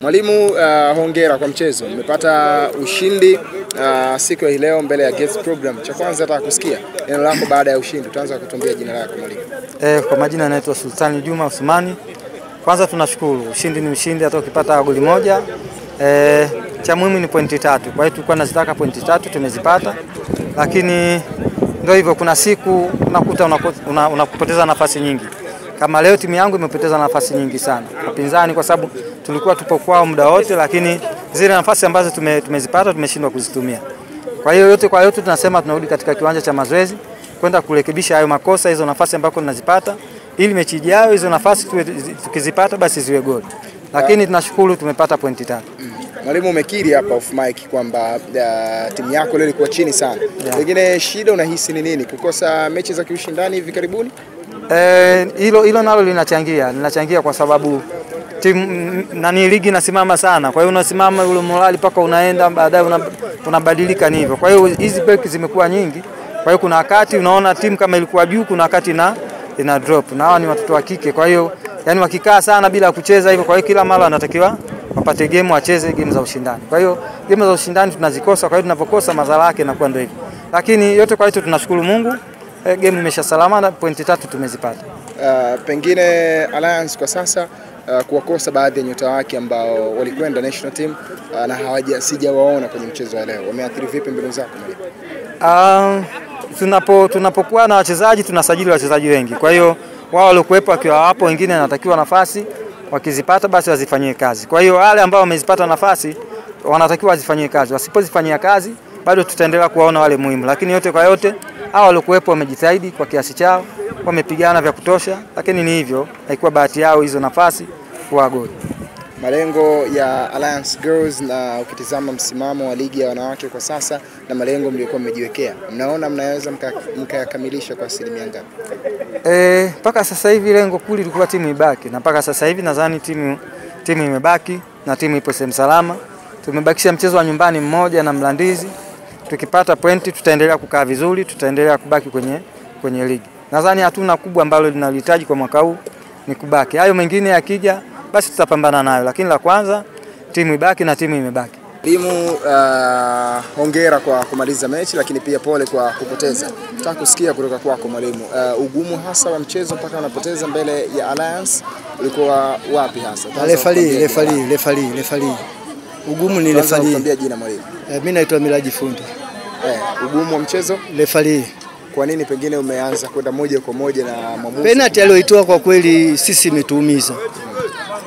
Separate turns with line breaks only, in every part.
Mwalimu, hongera kwa mchezo. Umepata ushindi siku ya leo mbele ya Gates Program. Cha kwanza nataka kusikia neno lako baada ya ushindi. Utaanza kutuambia jina lako mwalimu.
Kwa majina naitwa Sultani Juma Usmani. Kwanza tunashukuru. Ushindi ni ushindi, hata ukipata goli moja. Cha muhimu ni pointi 3. Kwa hiyo tulikuwa tunazitaka pointi 3, tumezipata. Lakini ndio hivyo, kuna siku unakuta unapoteza nafasi nyingi. Kama leo timu yangu imepoteza nafasi nyingi sana wapinzani, kwa sababu tulikuwa tupo kwao muda wote, lakini zile nafasi ambazo tumezipata tumeshindwa kuzitumia. Kwa hiyo yote kwa yote tunasema tunarudi katika kiwanja cha mazoezi kwenda kurekebisha hayo makosa, hizo nafasi ambako tunazipata, ili mechi ijayo hizo nafasi tukizipata basi ziwe goli. Lakini tunashukuru tumepata pointi 3.
Mwalimu, umekiri hapa off mic kwamba timu yako leo ilikuwa chini sana. Pengine shida unahisi ni nini? Kukosa mechi za kiushindani hivi karibuni?
Hilo nalo linachangia kwa sababu timu ligi inasimama sana. Kwa hiyo unasimama ule morali paka unaenda baadaye unabadilika hivyo. Kwa hiyo hizi break zimekuwa nyingi. Kwa hiyo kuna wakati unaona timu kama ilikuwa juu, kuna wakati ina drop. Na hao ni watoto wa kike. Kwa hiyo yani wakikaa sana bila kucheza hivyo, kwa hiyo kila mara wanatakiwa wapate game, wacheze game za ushindani. Kwa hiyo game za ushindani tunazikosa, kwa hiyo tunapokosa madhara yake inakuwa ndio hivyo. Lakini yote kwa hiyo tunashukuru Mungu. Game imesha salama na pointi 3 tumezipata.
Pengine Alliance kwa sasa kuwakosa baadhi ya nyota wake ambao walikwenda national team na sijawaona kwenye mchezo wa leo. Wameathiri vipi mbinu zako mwalimu?
Tunapokuwa na wachezaji tunasajili wachezaji wengi. Kwa hiyo wao waliokuepo wakiwa hapo, wengine wanatakiwa nafasi, wakizipata basi wazifanyie kazi. Kwa hiyo wale ambao wamezipata nafasi wanatakiwa wazifanyie kazi. Wasipozifanyia kazi bado tutaendelea kuwaona wale muhimu. Lakini yote kwa yote hao waliokuepo wamejitahidi kwa kiasi chao, wamepigana vya kutosha, lakini ni hivyo, haikuwa bahati yao hizo nafasi kwa goli.
Malengo ya Alliance Girls, na ukitizama msimamo wa ligi ya wanawake kwa sasa na malengo mliokuwa mmejiwekea, mnaona mnaweza mkayakamilisha kwa asilimia ngapi?
Mpaka sasa hivi lengo kuli lilikuwa timu ibaki, na mpaka sasa hivi nadhani timu imebaki na timu ipo sehemu salama. Tumebakisha mchezo wa nyumbani mmoja na Mlandizi. Tukipata pointi tutaendelea kukaa vizuri, tutaendelea kubaki kwenye ligi. Nadhani hatuna kubwa ambalo linalihitaji kwa mwaka huu, ni kubaki. Hayo mengine yakija basi tutapambana nayo, lakini la kwanza timu ibaki na timu imebaki.
Mwalimu, hongera kwa kumaliza mechi, lakini pia pole kwa kupoteza. Nataka kusikia kutoka kwako mwalimu, ugumu hasa wa mchezo mpaka unapoteza mbele ya Alliance ulikuwa wapi hasa?
Refali. Ugumu ni refali.
Tuambie jina mwalimu.
Mimi naitwa Miraji Fundi.
Ugumu wa mchezo?
Refali.
Kwa nini pengine umeanza kwenda moja kwa moja na mwamuzi?
Penalty aliyoitoa kwa kweli sisi imetuumiza.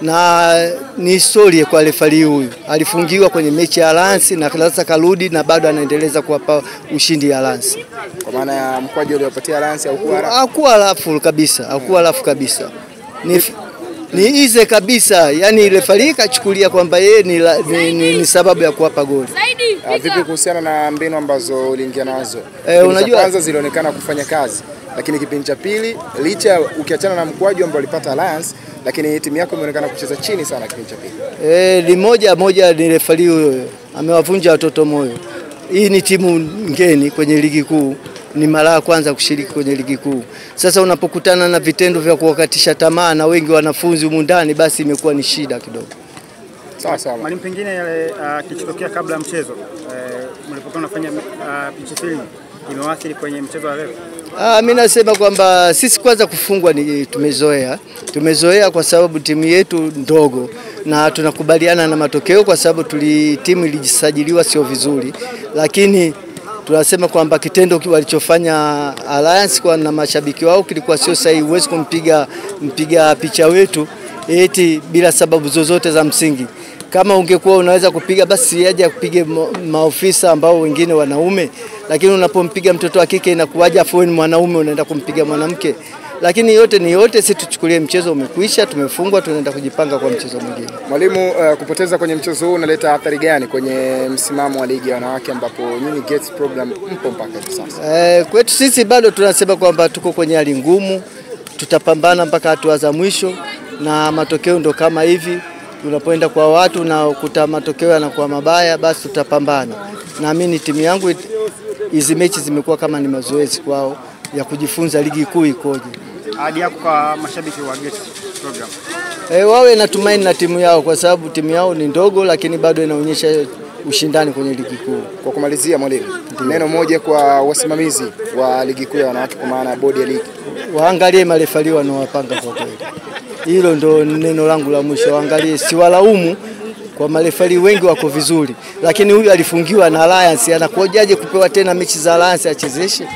Na ni historia kwa refali huyu. Alifungiwa kwenye mechi ya Alliance na sasa karudi na bado anaendeleza kuwapa ushindi Alliance.
Kwa maana ya mkwaju uliopatia Alliance
hakuwa rafu kabisa. Ni ize kabisa, yani refali kachukulia kwamba yeye ni sababu ya kuwapa goli.
Vipi kuhusiana na mbinu ambazo uliingia nazo?
Unajua
kwanza zilionekana kufanya kazi, lakini kipindi cha pili licha ukiachana na mkwaju ambao alipata Alliance, lakini timu yako imeonekana kucheza chini sana kipindi cha pili.
Ni moja ni refali huyo amewavunja watoto moyo. Hii ni timu ngeni kwenye ligi kuu. Ni mara ya kwanza kushiriki kwenye ligi kuu. Sasa unapokutana na vitendo vya kuwakatisha tamaa na wengi wanafunzi humu ndani, basi imekuwa ni shida kidogo.
Sawa.
Mwalimu, pengine yale kilichotokea kabla ya mchezo mlipokuwa mnafanya pitch film imewaathiri kwenye mchezo wa leo?
Mimi nasema kwamba sisi kwanza kufungwa ni tumezoea kwa sababu timu yetu ndogo, na tunakubaliana na matokeo kwa sababu timu ilijisajiliwa sio vizuri, lakini tunasema kwamba kitendo walichofanya Alliance kwa na mashabiki wao kilikuwa sio sahihi. Huwezi kumpiga picha wetu eti bila sababu zozote za msingi. Kama ungekuwa unaweza kupiga basi aje kupige maofisa ambao wengine wanaume, lakini unapompiga mtoto wa kike inakuwaje afu ni mwanaume unaenda kumpiga mwanamke? Lakini yote sisi tuchukulie mchezo umekwisha, tumefungwa, tunaenda kujipanga kwa mchezo mwingine.
Mwalimu, kupoteza kwenye mchezo huu unaleta athari gani kwenye msimamo wa ligi ya wanawake ambapo nyinyi Gates Program mpo mpaka sasa?
Kwetu sisi bado tunasema kwamba tuko kwenye hali ngumu, tutapambana mpaka hatua za mwisho, na matokeo ndo kama hivi. Tunapoenda kwa watu na kuta matokeo yanakuwa mabaya, basi tutapambana. Naamini timu yangu hizi mechi zimekuwa kama ni mazoezi kwao ya kujifunza ligi kuu ikoje.
Ahadi yako kwa mashabiki wa Gates Program?
Wawe na tumaini na timu yao kwa sababu timu yao ni ndogo lakini bado inaonyesha ushindani kwenye ligi kuu.
Kwa kumalizia mwalimu, neno moja kwa wasimamizi wa ligi kuu ya wanawake kwa maana bodi ya ligi.
Waangalie marefali wanaowapanga kwa kweli. Hilo ndo neno langu la mwisho, waangalie, siwalaumu kwa marefali wengi wako vizuri. Lakini huyu alifungiwa na Alliance, anakujaje kupewa tena mechi za Alliance achezeshe?